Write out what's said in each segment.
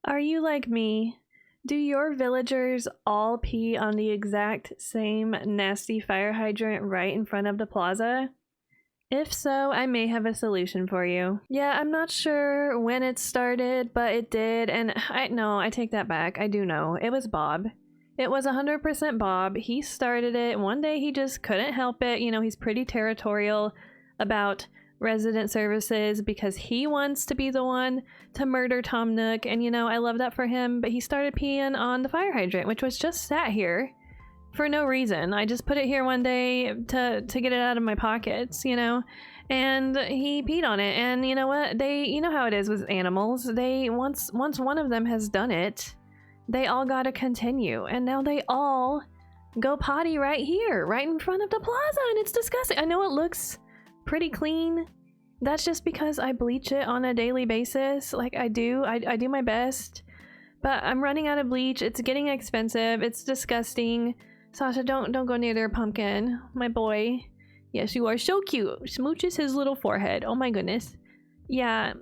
Are you like me? Do your villagers all pee on the exact same nasty fire hydrant right in front of the plaza? If so, I may have a solution for you. Yeah, I'm not sure when it started, but it did, and I take that back. I do know. It was Bob. It was 100% Bob. He started it. One day he just couldn't help it. You know, he's pretty territorial about resident services because he wants to be the one to murder Tom Nook, and you know, I love that for him, but he started peeing on the fire hydrant, which was just sat here for no reason. I just put it here one day to get it out of my pockets, you know, and he peed on it. And you know what? You know how it is with animals. They once one of them has done it, they all gotta continue, and now they all go potty right here, right in front of the plaza, and it's disgusting. I know it looks pretty clean. That's just because I bleach it on a daily basis. Like I do my best, but I'm running out of bleach. It's getting expensive. It's disgusting. Sasha, don't go near their pumpkin, my boy. Yes, you are so cute. Smooches his little forehead. Oh my goodness. Yeah.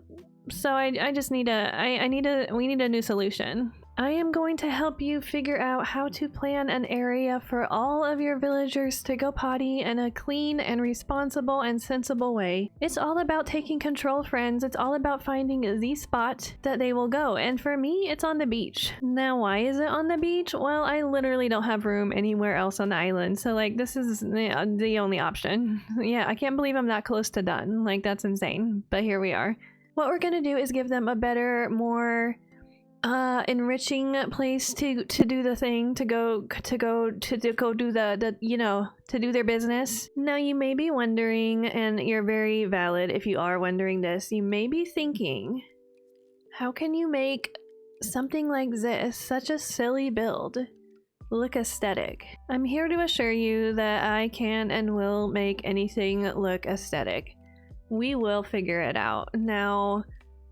So I just need we need a new solution. I am going to help you figure out how to plan an area for all of your villagers to go potty in a clean and responsible and sensible way. It's all about taking control, friends. It's all about finding the spot that they will go. And for me, it's on the beach. Now, why is it on the beach? Well, I literally don't have room anywhere else on the island. So like, this is the only option. Yeah, I can't believe I'm that close to done. Like, that's insane. But here we are. What we're gonna do is give them a better, more enriching place to do the thing, to go do the you know, to do their business. Now you may be wondering, and you're very valid if you are wondering this, you may be thinking, how can you make something like this, such a silly build, look aesthetic? I'm here to assure you that I can and will make anything look aesthetic. We will figure it out. Now,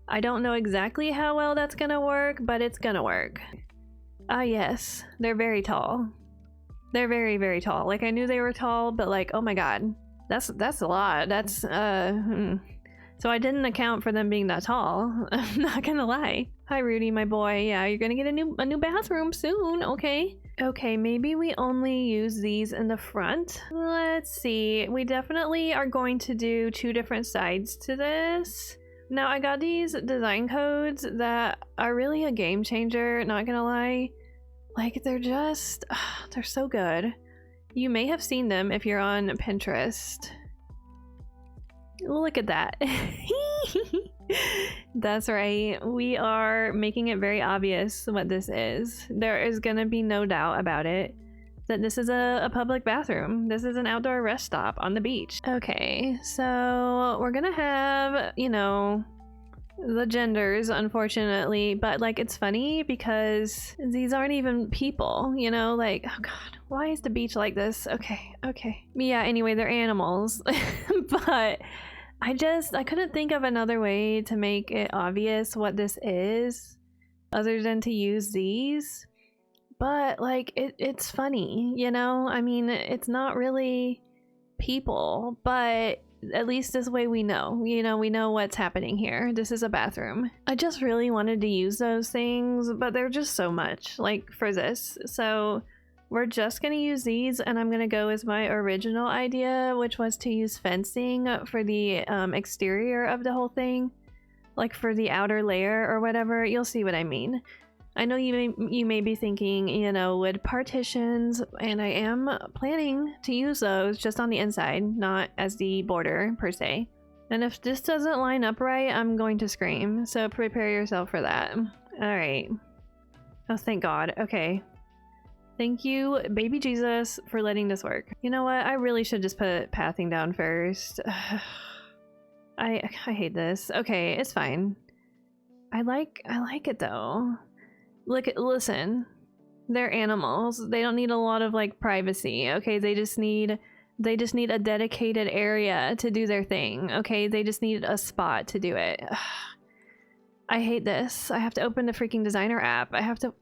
I don't know exactly how well that's gonna work, but it's gonna work. Ah yes, they're very tall. They're very, very tall. Like, I knew they were tall, but like, oh my god. That's a lot. That's, So I didn't account for them being that tall. I'm not gonna lie. Hi Rudy, my boy. Yeah, you're gonna get a new bathroom soon, okay? Okay, maybe we only use these in the front. Let's see. We definitely are going to do 2 different sides to this. Now, I got these design codes that are really a game changer, not gonna lie. Like, they're just, they're so good. You may have seen them if you're on Pinterest. Look at that. That's right. We are making it very obvious what this is. There is gonna be no doubt about it that this is a public bathroom. This is an outdoor rest stop on the beach. Okay, so we're gonna have, you know, the genders, unfortunately, but like, it's funny because these aren't even people, you know, like, oh god, why is the beach like this? Okay. Yeah, anyway, they're animals. But I couldn't think of another way to make it obvious what this is other than to use these. But like, it's funny, you know? I mean, it's not really people, but at least this way we know, you know, we know what's happening here. This is a bathroom. I just really wanted to use those things, but they're just so much, like, for this. So we're just gonna use these, and I'm gonna go with my original idea, which was to use fencing for the exterior of the whole thing, like for the outer layer or whatever. You'll see what I mean. I know you may be thinking, you know, wood partitions, and I am planning to use those just on the inside, not as the border per se. And if this doesn't line up right, I'm going to scream, so prepare yourself for that. Alright. Oh, thank God. Okay. Thank you, baby Jesus, for letting this work. You know what? I really should just put pathing down first. I hate this. Okay, it's fine. I like it though. Listen, they're animals. They don't need a lot of like privacy, okay? They just need a dedicated area to do their thing, okay? They just need a spot to do it. I hate this. I have to open the freaking designer app. I have to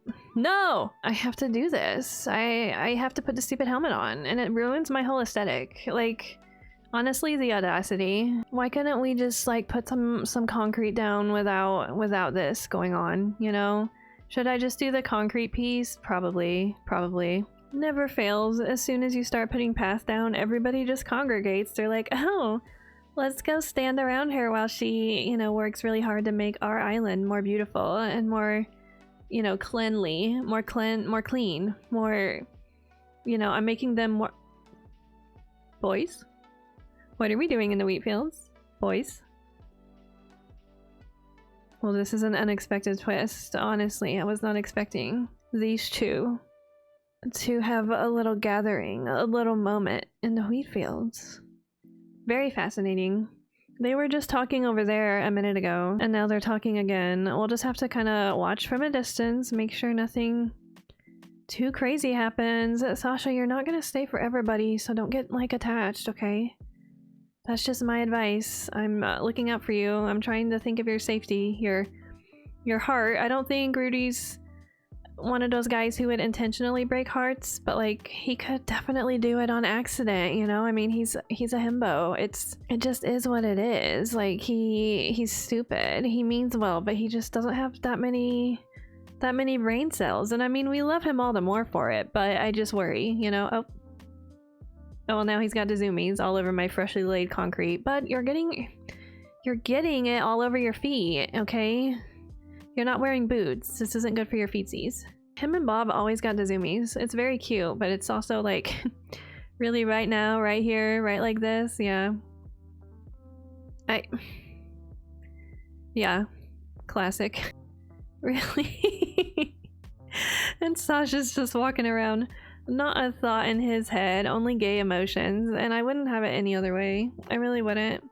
do this. I have to put the stupid helmet on, and it ruins my whole aesthetic. Like, honestly, the audacity. Why couldn't we just like put some concrete down without this going on, you know? Should I just do the concrete piece? Probably. Never fails. As soon as you start putting path down, everybody just congregates. They're like, oh, let's go stand around her while she, you know, works really hard to make our island more beautiful and more, you know, cleanly, more clean, more, you know, I'm making them more... Boys? What are we doing in the wheat fields? Boys? Well, this is an unexpected twist. Honestly, I was not expecting these two to have a little gathering, a little moment in the wheat fields. Very fascinating. They were just talking over there a minute ago, and now they're talking again. We'll just have to kind of watch from a distance, make sure nothing too crazy happens. Sasha, you're not gonna stay forever, buddy, so don't get, like, attached, okay? That's just my advice. I'm looking out for you. I'm trying to think of your safety, your heart. I don't think Rudy's one of those guys who would intentionally break hearts, but like he could definitely do it on accident, you know? I mean, he's a himbo. It just is what it is. Like he's stupid. He means well, but he just doesn't have that many brain cells. And I mean, we love him all the more for it, but I just worry, you know? Oh, well, now he's got the zoomies all over my freshly laid concrete, but you're getting it all over your feet, okay? You're not wearing boots. This isn't good for your feetsies. Him and Bob always got the zoomies. It's very cute, but it's also like really right now, right here, right like this. Yeah. Yeah. Classic. Really? And Sasha's just walking around. Not a thought in his head, only gay emotions, and I wouldn't have it any other way. I really wouldn't.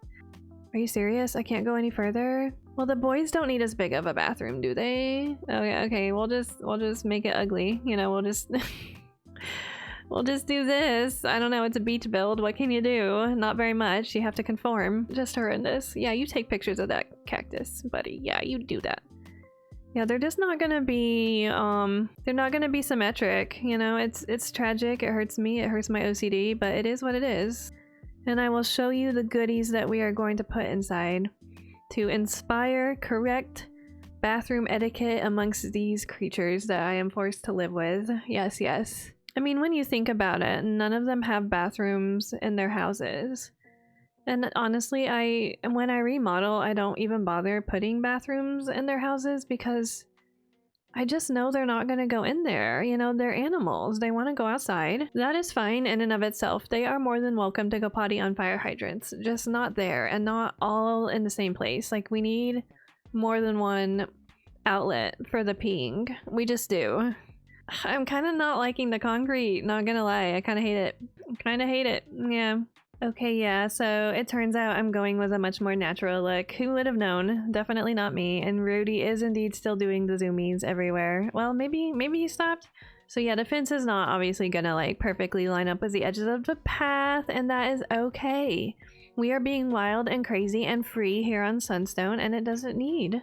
Are you serious? I can't go any further? Well, the boys don't need as big of a bathroom, do they? Okay, we'll just make it ugly. You know, we'll just we'll just do this. I don't know, it's a beach build. What can you do? Not very much. You have to conform. Just horrendous. Yeah, you take pictures of that cactus, buddy. Yeah, you do that. Yeah, they're just not gonna be, they're not gonna be symmetric, you know? It's tragic, it hurts me, it hurts my OCD, but it is what it is. And I will show you the goodies that we are going to put inside to inspire correct bathroom etiquette amongst these creatures that I am forced to live with. Yes, yes. I mean, when you think about it, none of them have bathrooms in their houses. And honestly, when I remodel, I don't even bother putting bathrooms in their houses because I just know they're not going to go in there. You know, they're animals. They want to go outside. That is fine in and of itself. They are more than welcome to go potty on fire hydrants, just not there and not all in the same place. Like, we need more than one outlet for the peeing. We just do. I'm kind of not liking the concrete, not gonna lie. I kind of hate it. Yeah. Okay, yeah, so it turns out I'm going with a much more natural look. Who would have known? Definitely not me. And Rudy is indeed still doing the zoomies everywhere. Well, maybe he stopped. So yeah, the fence is not obviously gonna like perfectly line up with the edges of the path, and that is okay. We are being wild and crazy and free here on Sunstone, and it doesn't need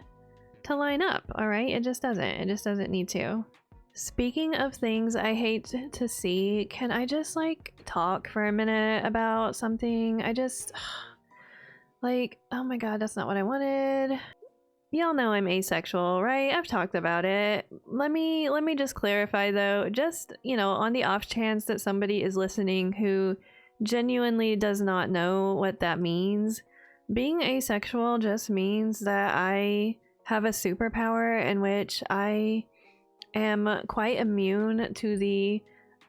to line up, alright? It just doesn't need to. Speaking of things I hate to see, can I just like talk for a minute about something? Like, oh my god, that's not what I wanted. Y'all know I'm asexual, right? I've talked about it. Let me just clarify though, just, you know, on the off chance that somebody is listening who genuinely does not know what that means. Being asexual just means that I have a superpower in which I am quite immune to the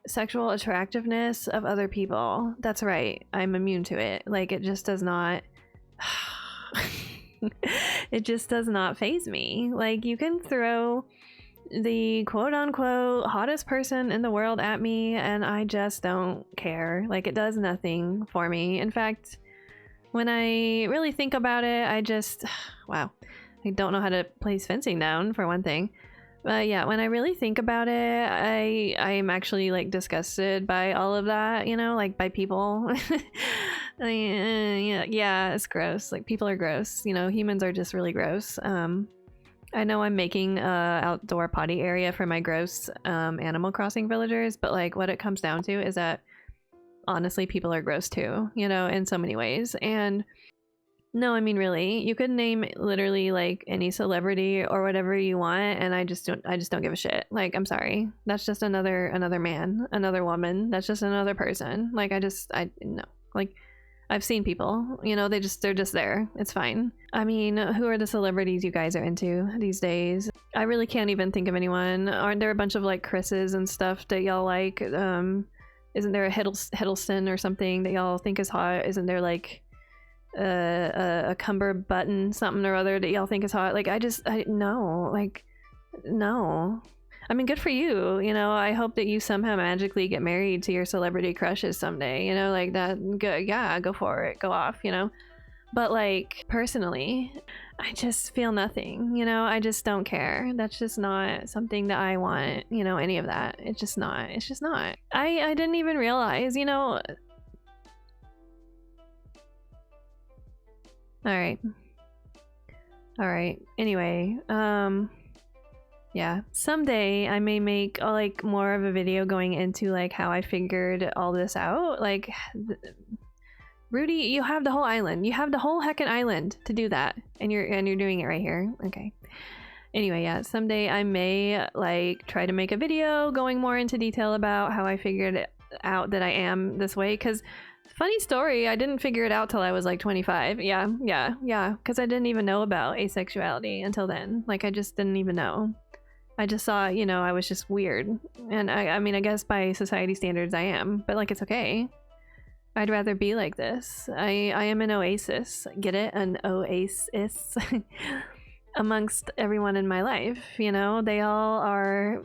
sexual attractiveness of other people. That's right, I'm immune to it. Like, it just does not it just does not faze me. Like, you can throw the quote-unquote hottest person in the world at me and I just don't care. Like, it does nothing for me. In fact, when I really think about it, I just wow, I don't know how to place fencing down, for one thing. Yeah, when I really think about it, I am actually like disgusted by all of that, you know, like by people. Yeah, it's gross. Like, people are gross, you know, humans are just really gross. I know I'm making a outdoor potty area for my gross Animal Crossing villagers, but like what it comes down to is that honestly people are gross too, you know, in so many ways. And No, I mean really. You could name literally like any celebrity or whatever you want, and I just don't give a shit. Like, I'm sorry. That's just another man, another woman. That's just another person. Like, I no. Like, I've seen people, you know, they're just there. It's fine. I mean, who are the celebrities you guys are into these days? I really can't even think of anyone. Aren't there a bunch of like Chris's and stuff that y'all like? Isn't there a Hiddleston or something that y'all think is hot? Isn't there like a Cumber Button something or other that y'all think is hot? Like, no, like, no. I mean, good for you, you know. I hope that you somehow magically get married to your celebrity crushes someday, you know, like that. Yeah, go for it, go off, you know. But like, personally, I just feel nothing, you know. I just don't care. That's just not something that I want, you know, any of that. It's just not. I didn't even realize, you know. All right, anyway, yeah, someday I may make like more of a video going into like how I figured all this out. Like, Rudy, you have the whole island. You have the whole heckin' island to do that, and you're doing it right here. Okay. Anyway, yeah, someday I may like try to make a video going more into detail about how I figured out that I am this way. Because funny story, I didn't figure it out till I was like 25. Yeah, because I didn't even know about asexuality until then. Like, I just didn't even know. I just saw, you know, I was just weird. And I mean, I guess by society standards I am, but like, it's okay. I'd rather be like this. I am an oasis. Get it? An oasis amongst everyone in my life. You know, they all are,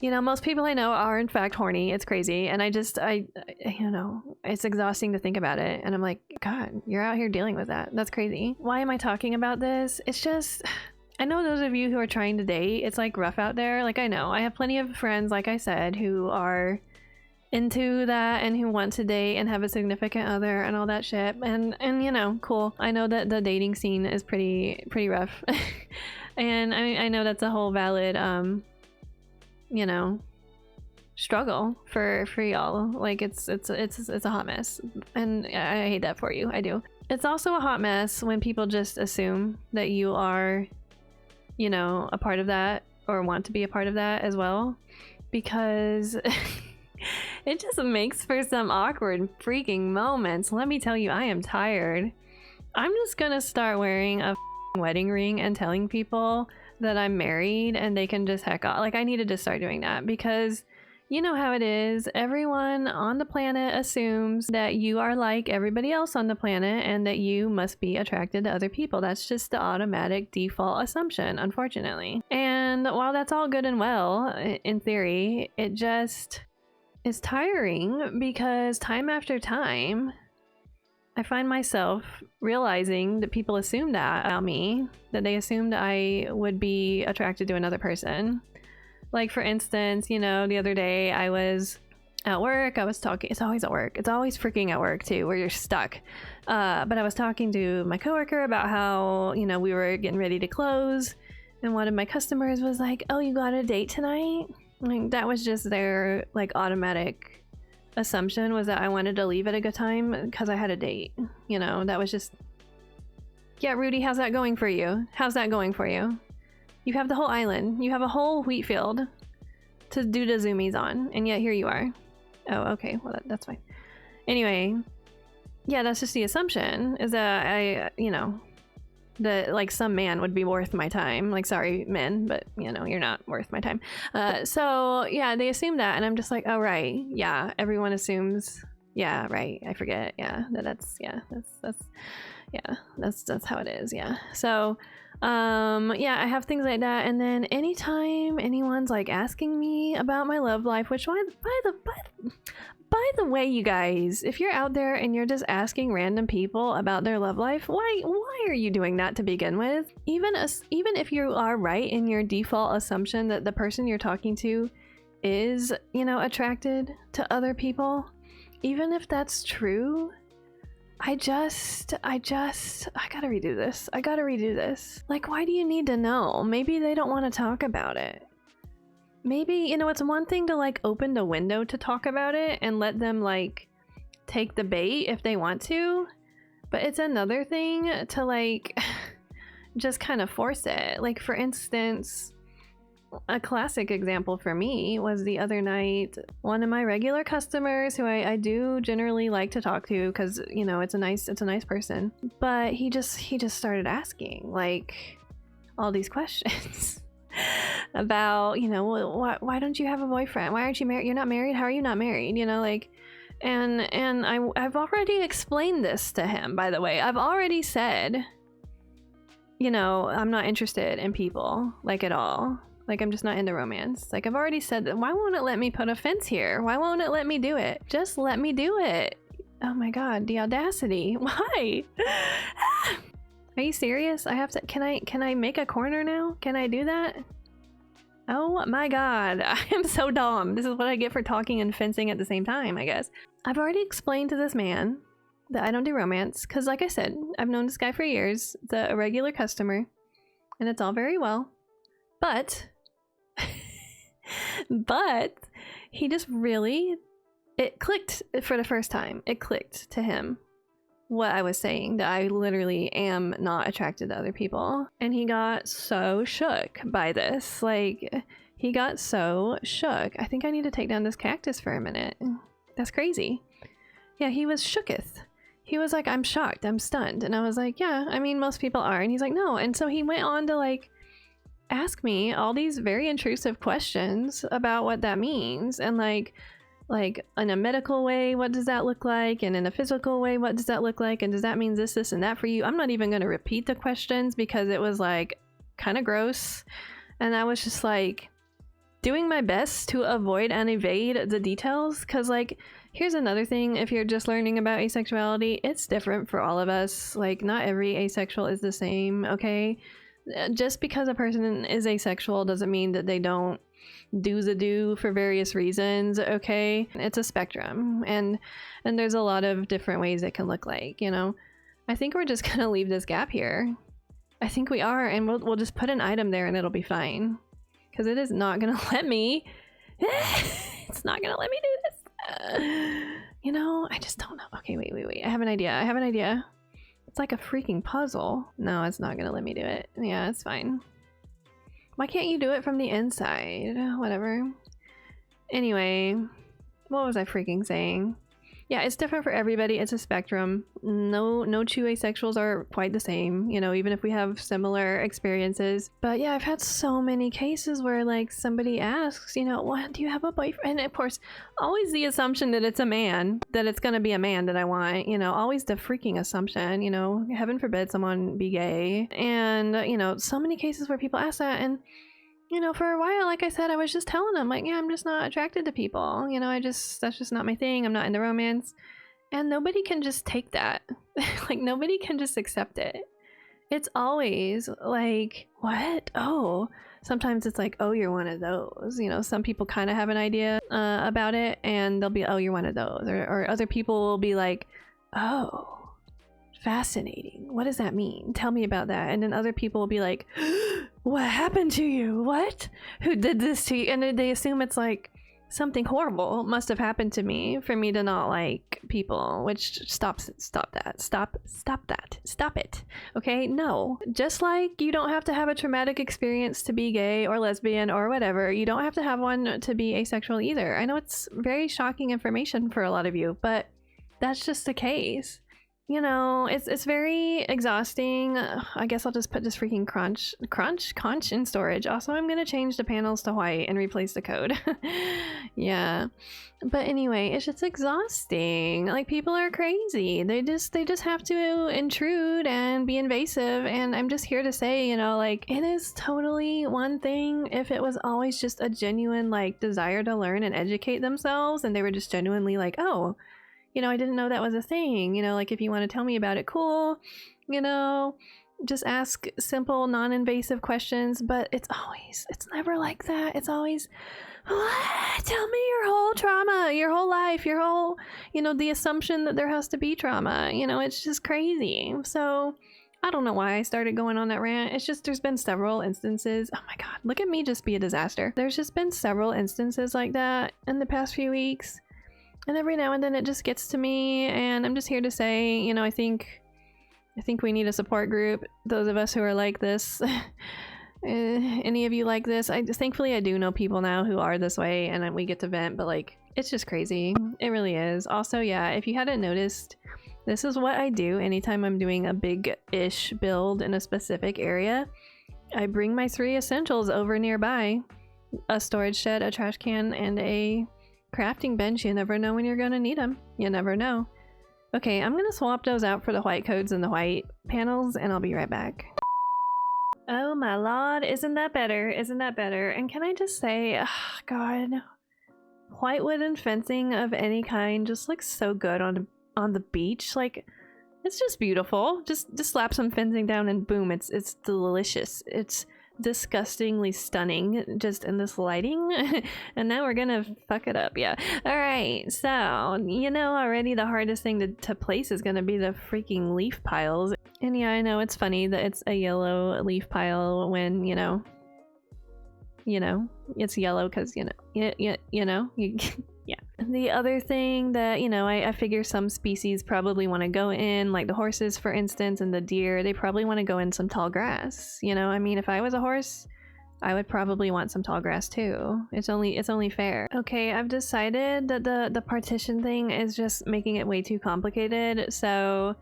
you know, most people I know are in fact horny. It's crazy. And you know, it's exhausting to think about it. And I'm like, God, you're out here dealing with that. That's crazy. Why am I talking about this? It's just, I know those of you who are trying to date, it's like rough out there. Like, I know I have plenty of friends, like I said, who are into that and who want to date and have a significant other and all that shit. And you know, cool. I know that the dating scene is pretty rough. And I know that's a whole valid you know, struggle for y'all. Like, it's a hot mess, and I hate that for you. I do. It's also a hot mess when people just assume that you are, you know, a part of that or want to be a part of that as well, because it just makes for some awkward freaking moments. Let me tell you, I am tired. I'm just gonna start wearing a wedding ring and telling people that I'm married and they can just heck off. Like, I needed to start doing that, because you know how it is. Everyone on the planet assumes that you are like everybody else on the planet and that you must be attracted to other people. That's just the automatic default assumption, unfortunately. And while that's all good and well, in theory, it just is tiring, because time after time, I find myself realizing that people assume that about me, that they assumed I would be attracted to another person. Like, for instance, you know, the other day I was at work, I was talking, it's always at work, it's always freaking at work too, where you're stuck. But I was talking to my coworker about how, you know, we were getting ready to close, and one of my customers was like, oh, you got a date tonight? Like, that was just their like automatic assumption, was that I wanted to leave at a good time because I had a date. You know, that was just, yeah. Rudy, how's that going for you? How's that going for you? You have the whole island, you have a whole wheat field to do the zoomies on, and yet here you are. Oh, okay, well that's fine. Anyway, yeah, that's just the assumption, is that I, you know, that like some man would be worth my time. Like, sorry men, but you know, you're not worth my time. So yeah, they assume that, and I'm just like, oh right, yeah, everyone assumes, yeah, right, I forget, yeah, that's how it is, yeah. So yeah, I have things like that, and then anytime anyone's like asking me about my love life, which by the way, you guys, if you're out there and you're just asking random people about their love life, why are you doing that to begin with? Even if you are right in your default assumption that the person you're talking to is, you know, attracted to other people, even if that's true, I gotta redo this. Like, why do you need to know? Maybe they don't want to talk about it. Maybe, you know, it's one thing to like open the window to talk about it and let them like take the bait if they want to, But it's another thing to like just kind of force it. Like, for instance, a classic example for me was the other night, one of my regular customers who I do generally like to talk to because, you know, it's a nice person, but he just started asking like all these questions about, you know, why don't you have a boyfriend? Why aren't you married? You're not married? How are you not married? You know, like, and I've already explained this to him, by the way. I've already said, you know, I'm not interested in people, like, at all. Like, I'm just not into romance. Like, I've already said that. Why won't it let me put a fence here? Why won't it let me do it? Just let me do it. Oh my god, the audacity. Why? Are you serious? I have to, can I make a corner now? Can I do that? Oh my god, I am so dumb. This is what I get for talking and fencing at the same time, I guess. I've already explained to this man that I don't do romance, because like I said, I've known this guy for years. It's a regular customer, and it's all very well. But, but he just really, it clicked for the first time. It clicked to him what I was saying, that I literally am not attracted to other people. And he got so shook by this. Like, he got so shook. I think I need to take down this cactus for a minute. That's crazy. Yeah, he was shooketh. He was like, I'm shocked, I'm stunned. And I was like, yeah, I mean, most people are. And he's like, no. And so he went on to like ask me all these very intrusive questions about what that means. And like in a medical way, what does that look like? And in a physical way, what does that look like? And does that mean this, and that for you? I'm not even going to repeat the questions because it was like kind of gross. And I was just like doing my best to avoid and evade the details. Cause like, here's another thing. If you're just learning about asexuality, it's different for all of us. Like, not every asexual is the same. Okay. Just because a person is asexual doesn't mean that they don't do for various reasons. Okay, it's a spectrum, and there's a lot of different ways it can look like, you know. I think we're just gonna leave this gap here. I think we are, and we'll just put an item there and it'll be fine, because it is not gonna let me it's not gonna let me do this. You know, I just don't know. Okay, wait, I have an idea. It's like a freaking puzzle. No, it's not gonna let me do it. Yeah, it's fine. Why can't you do it from the inside? Whatever. Anyway, what was I freaking saying? Yeah, it's different for everybody. It's a spectrum. No two asexuals are quite the same, you know, even if we have similar experiences. But yeah, I've had so many cases where like somebody asks, you know, what, do you have a boyfriend? And of course, always the assumption that it's a man, that it's gonna be a man that I want, you know, always the freaking assumption, you know, heaven forbid someone be gay. And, you know, so many cases where people ask that, and you know, for a while, like I said, I was just telling them, like, yeah, I'm just not attracted to people. You know, that's just not my thing. I'm not into romance. And nobody can just take that. Like, nobody can just accept it. It's always like, what? Oh, sometimes it's like, oh, you're one of those. You know, some people kind of have an idea about it, and they'll be, oh, you're one of those. Or other people will be like, oh, fascinating. What does that mean? Tell me about that. And then other people will be like, what happened to you? What? Who did this to you? And they assume it's like something horrible must have happened to me for me to not like people, which stop it. Okay, no. Just like you don't have to have a traumatic experience to be gay or lesbian or whatever, you don't have to have one to be asexual either. I know it's very shocking information for a lot of you, but that's just the case. You know, it's very exhausting. I guess I'll just put this freaking conch in storage. Also, I'm gonna change the panels to white and replace the code. Yeah, but anyway, it's just exhausting. Like, people are crazy. They just have to intrude and be invasive. And I'm just here to say, you know, like, it is totally one thing if it was always just a genuine like desire to learn and educate themselves, and they were just genuinely like, oh, you know, I didn't know that was a thing. You know, like, if you want to tell me about it, cool. You know, just ask simple, non-invasive questions. But it's never like that. It's always, what? Tell me your whole trauma, your whole life, your whole, you know, the assumption that there has to be trauma. You know, it's just crazy. So I don't know why I started going on that rant. It's just, there's been several instances. Oh my God, look at me just be a disaster. There's just been several instances like that in the past few weeks. And every now and then it just gets to me, and I'm just here to say, you know, I think I think we need a support group. Those of us who are like this. Any of you like this? Thankfully I do know people now who are this way and we get to vent, but like it's just crazy. It really is. Also, yeah, if you hadn't noticed, this is what I do anytime I'm doing a big-ish build in a specific area. I bring my 3 essentials over nearby. A storage shed, a trash can, and a crafting bench. You never know when you're gonna need them. You never know. Okay, I'm gonna swap those out for the white codes and the white panels, and I'll be right back. Oh my lord, isn't that better? Isn't that better? And can I just say, oh god, white wooden fencing of any kind just looks so good on the beach. Like, it's just beautiful. Just slap some fencing down and boom, it's delicious. It's disgustingly stunning just in this lighting. And now we're gonna fuck it up. Yeah, all right, so you know already the hardest thing to place is gonna be the freaking leaf piles. And yeah, I know it's funny that it's a yellow leaf pile when you know it's yellow because yeah. The other thing that I figure some species probably want to go in, like the horses for instance, and the deer, they probably want to go in some tall grass. I mean, if I was a horse, I would probably want some tall grass too. It's only fair. Okay, I've decided that the partition thing is just making it way too complicated, so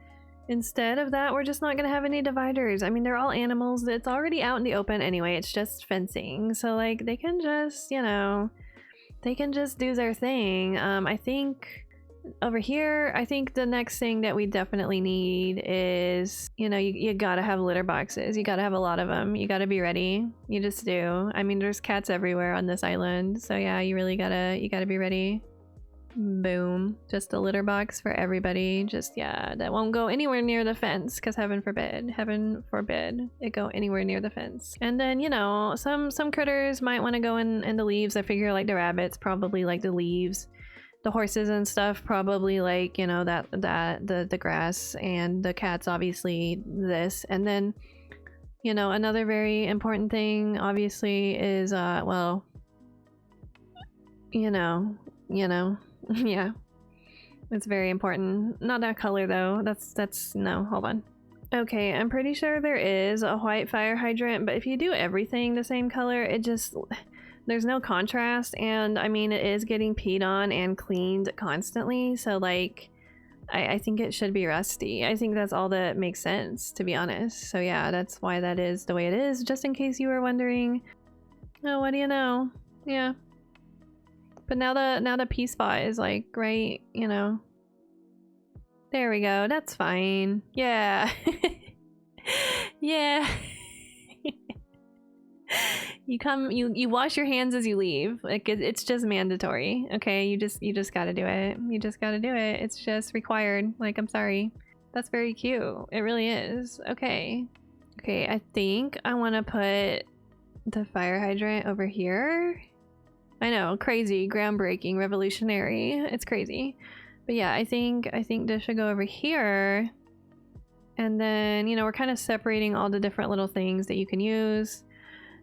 instead of that, we're just not gonna have any dividers. I mean, they're all animals. It's already out in the open anyway. It's just fencing, so like they can just they can just do their thing. I think over here, I think the next thing that we definitely need is, you gotta have litter boxes. You gotta have a lot of them. You gotta be ready. You just do. I mean, there's cats everywhere on this island, so yeah, you gotta be ready. Boom. Just a litter box for everybody. Just, yeah, that won't go anywhere near the fence, because heaven forbid it go anywhere near the fence. And then, some critters might want to go in the leaves. I figure like the rabbits probably like the leaves. The horses and stuff probably like, the grass, and the cats obviously this. And then, another very important thing obviously is well, yeah, it's very important. Not that color though. That's no, hold on. Okay, I'm pretty sure there is a white fire hydrant, but if you do everything the same color, there's no contrast. And I mean, it is getting peed on and cleaned constantly, so like I think it should be rusty. I think that's all that makes sense, to be honest. So yeah, that's why that is the way it is, just in case you were wondering. Oh, what do you know? Yeah. But now the pee spot is like right, there we go. That's fine. Yeah. Yeah. You wash your hands as you leave. Like it's just mandatory. Okay, you just gotta do it. You just gotta do it. It's just required. Like, I'm sorry. That's very cute. It really is. Okay. Okay, I think I want to put the fire hydrant over here. I know, crazy, groundbreaking, revolutionary. It's crazy. But yeah, I think this should go over here. And then, we're kind of separating all the different little things that you can use.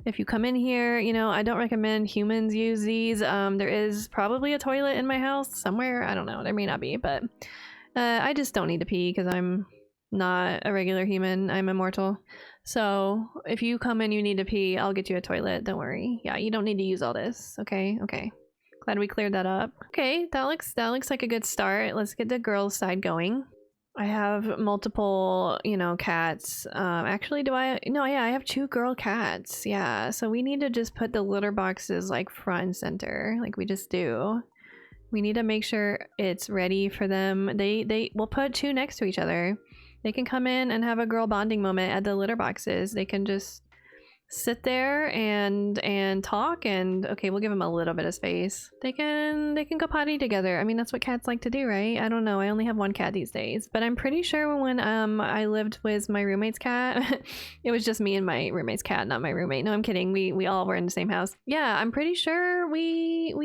If you come in here, I don't recommend humans use these. There is probably a toilet in my house somewhere. I don't know. There may not be, but I just don't need to pee because I'm not a regular human. I'm immortal. So if you come in, you need to pee, I'll get you a toilet. Don't worry. Yeah, you don't need to use all this. Okay. Glad we cleared that up. Okay, that looks like a good start. Let's get the girls' side going. I have multiple, cats. Actually, no, yeah, I have 2 girl cats. Yeah, so we need to just put the litter boxes like front and center, like we just do. We need to make sure it's ready for them. We'll put 2 next to each other. They can come in and have a girl bonding moment at the litter boxes. They can just sit there and talk, and okay, we'll give them a little bit of space. They can go potty together. I mean, that's what cats like to do, right? I don't know. I only have 1 cat these days, but I'm pretty sure when I lived with my roommate's cat, it was just me and my roommate's cat, not my roommate. No, I'm kidding. We all were in the same house. Yeah, I'm pretty sure we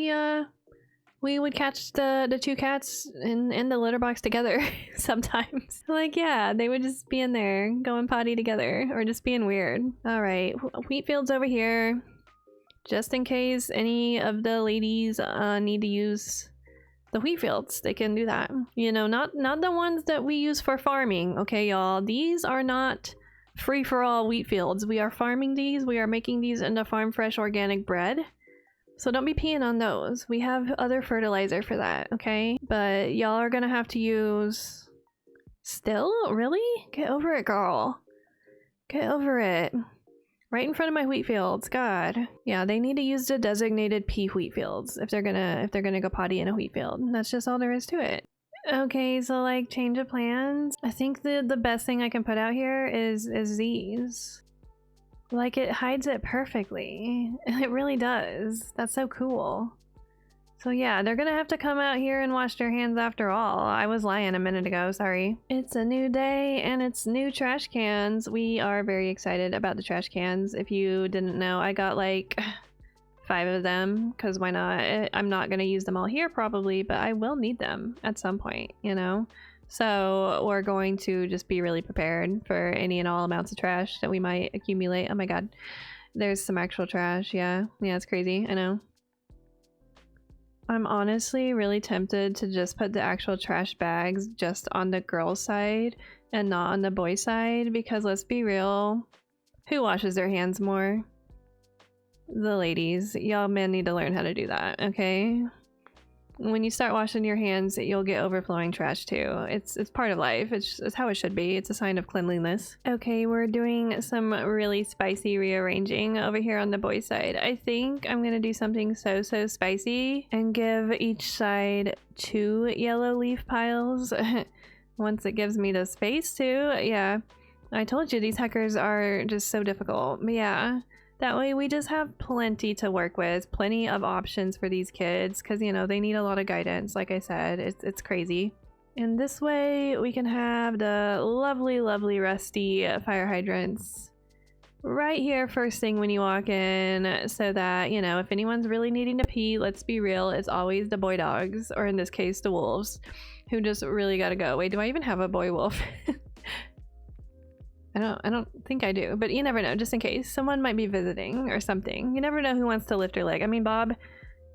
would catch the 2 cats in the litter box together sometimes. Like, yeah, they would just be in there going potty together or just being weird. All right, wheat fields over here, just in case any of the ladies need to use the wheat fields. They can do that. You know, not the ones that we use for farming, okay, y'all? These are not free-for-all wheat fields. We are farming these. We are making these into farm fresh organic bread. So don't be peeing on those. We have other fertilizer for that, okay? But y'all are gonna have to use... Still? Really? Get over it, girl. Get over it. Right in front of my wheat fields. God. Yeah, they need to use the designated pea wheat fields if they're gonna go potty in a wheat field. That's just all there is to it. Okay, so like change of plans. I think the best thing I can put out here is these. Like, it hides it perfectly. It really does. That's so cool. So yeah, they're gonna have to come out here and wash their hands after all. I was lying a minute ago, sorry. It's a new day and it's new trash cans. We are very excited about the trash cans. If you didn't know, I got like 5 of them, because why not? I'm not gonna use them all here probably, but I will need them at some point, you know? So we're going to just be really prepared for any and all amounts of trash that we might accumulate. Oh my god. There's some actual trash. Yeah, it's crazy. I know. I'm honestly really tempted to just put the actual trash bags just on the girls' side and not on the boys' side, because let's be real, who washes their hands more? The ladies. Y'all men need to learn how to do that, okay? When you start washing your hands, you'll get overflowing trash too. It's part of life. It's how it should be. It's a sign of cleanliness. Okay, we're doing some really spicy rearranging over here on the boys' side. I think I'm gonna do something so spicy and give each side 2 yellow leaf piles once it gives me the space to. Yeah, I told you these hackers are just so difficult. But yeah. That way we just have plenty to work with, plenty of options for these kids, because, you know, they need a lot of guidance, like I said. It's crazy. And this way we can have the lovely, lovely rusty fire hydrants right here first thing when you walk in, so that, you know, if anyone's really needing to pee, let's be real, it's always the boy dogs, or in this case, the wolves, who just really gotta go. Wait, do I even have a boy wolf? I don't think I do, but you never know, just in case. Someone might be visiting or something. You never know who wants to lift their leg. I mean, Bob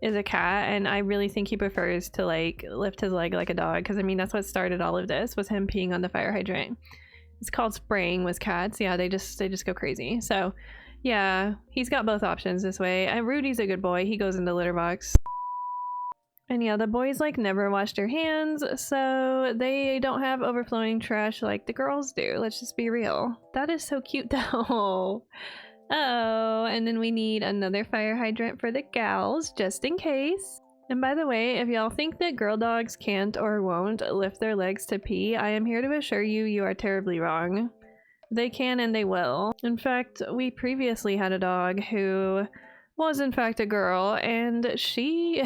is a cat, and I really think he prefers to, like, lift his leg like a dog, because, I mean, that's what started all of this, was him peeing on the fire hydrant. It's called spraying with cats. Yeah, they just go crazy. So, yeah, he's got both options this way. Rudy's a good boy. He goes in the litter box. And yeah, the boys like never wash their hands, so they don't have overflowing trash like the girls do. Let's just be real. That is so cute though. Oh, and then we need another fire hydrant for the gals, just in case. And by the way, if y'all think that girl dogs can't or won't lift their legs to pee, I am here to assure you, you are terribly wrong. They can and they will. In fact, we previously had a dog who was in fact a girl, and she...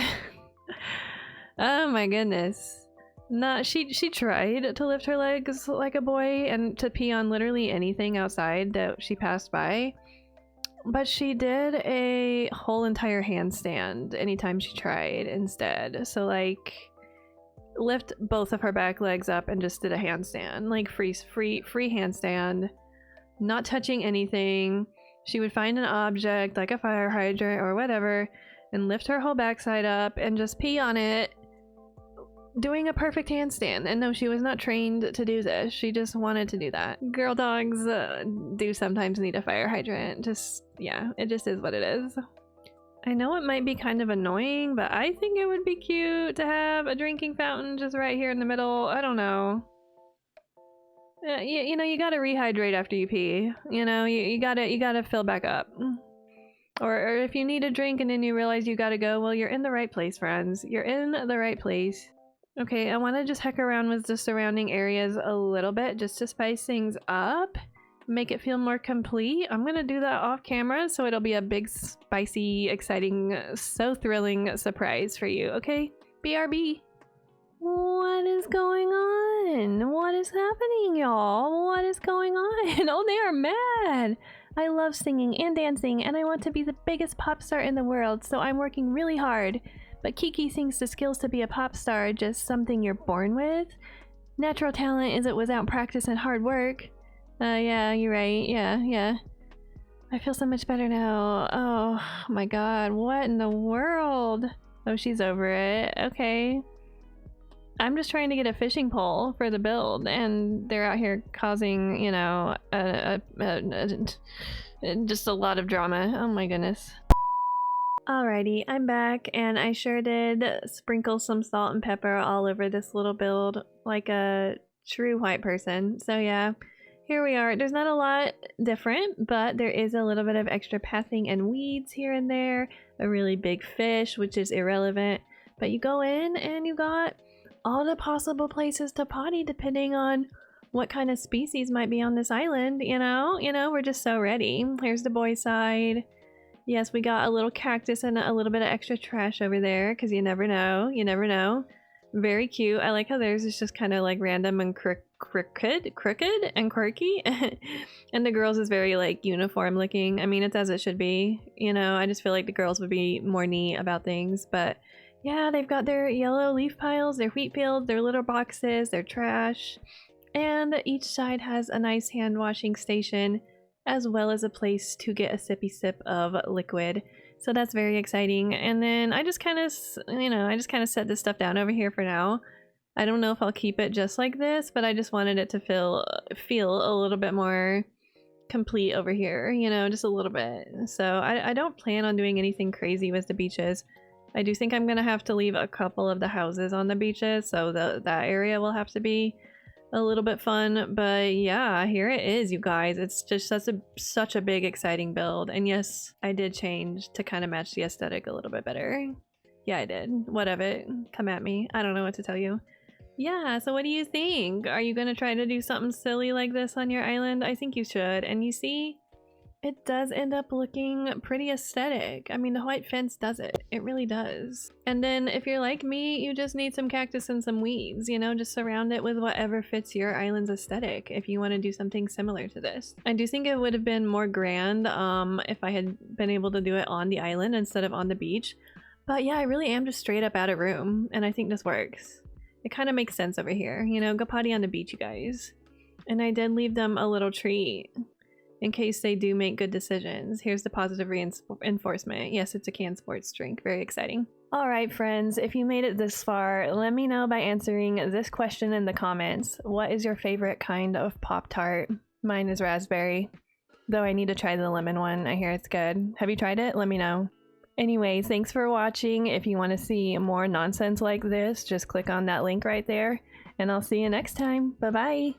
Oh my goodness. She tried to lift her legs like a boy and to pee on literally anything outside that she passed by, but she did a whole entire handstand anytime she tried instead. So like, lift both of her back legs up and just did a handstand, like free handstand, not touching anything. She would find an object like a fire hydrant or whatever and lift her whole backside up and just pee on it, doing a perfect handstand. And no, she was not trained to do this. She just wanted to do that. Girl dogs do sometimes need a fire hydrant. Yeah, it just is what it is. I know it might be kind of annoying, but I think it would be cute to have a drinking fountain just right here in the middle. I don't know. You know, you gotta rehydrate after you pee. You know, you gotta fill back up. Or if you need a drink and then you realize you gotta go, well, you're in the right place, friends. You're in the right place. Okay, I want to just heck around with the surrounding areas a little bit just to spice things up, make it feel more complete. I'm gonna do that off camera, so it'll be a big, spicy, exciting, so thrilling surprise for you, okay? BRB. What is going on? What is happening, y'all? What is going on? Oh, they are mad! I love singing and dancing, and I want to be the biggest pop star in the world, so I'm working really hard. But Kiki thinks the skills to be a pop star are just something you're born with. Natural talent isn't without practice and hard work. Yeah, you're right. Yeah. I feel so much better now. Oh my god, what in the world? Oh, she's over it. Okay. I'm just trying to get a fishing pole for the build, and they're out here causing, you know, just a lot of drama. Oh my goodness. Alrighty, I'm back, and I sure did sprinkle some salt and pepper all over this little build like a true white person. So yeah, here we are. There's not a lot different, but there is a little bit of extra pathing and weeds here and there, a really big fish, which is irrelevant. But you go in and you got all the possible places to potty depending on what kind of species might be on this island, you know? We're just so ready. Here's the boy side. Yes, we got a little cactus and a little bit of extra trash over there because you never know. You never know. Very cute. I like how theirs is just kind of like random and crooked and quirky. And the girls is very like uniform looking. I mean, it's as it should be. You know, I just feel like the girls would be more neat about things. But yeah, they've got their yellow leaf piles, their wheat fields, their litter boxes, their trash. And each side has a nice hand washing station, as well as a place to get a sippy sip of liquid. So that's very exciting. And then I just kind of, set this stuff down over here for now. I don't know if I'll keep it just like this, but I just wanted it to feel a little bit more complete over here, you know, just a little bit. So I don't plan on doing anything crazy with the beaches. I do think I'm gonna have to leave a couple of the houses on the beaches, so that area will have to be a little bit fun. But yeah, here it is, you guys. It's just such a big exciting build. And yes, I did change to kind of match the aesthetic a little bit better. Yeah, I did. What of it? Come at me. I don't know what to tell you. Yeah, so what do you think? Are you gonna try to do something silly like this on your island? I think you should. And you see, it does end up looking pretty aesthetic. I mean, the white fence does it. It really does. And then if you're like me, you just need some cactus and some weeds, you know, just surround it with whatever fits your island's aesthetic if you want to do something similar to this. I do think it would have been more grand if I had been able to do it on the island instead of on the beach. But yeah, I really am just straight up out of room, and I think this works. It kind of makes sense over here, you know, go potty on the beach, you guys. And I did leave them a little treat in case they do make good decisions. Here's the positive reinforcement. Yes, it's a canned sports drink. Very exciting. All right, friends, if you made it this far, let me know by answering this question in the comments. What is your favorite kind of Pop-Tart? Mine is raspberry, though I need to try the lemon one. I hear it's good. Have you tried it? Let me know. Anyways, thanks for watching. If you want to see more nonsense like this, just click on that link right there, and I'll see you next time. Bye-bye.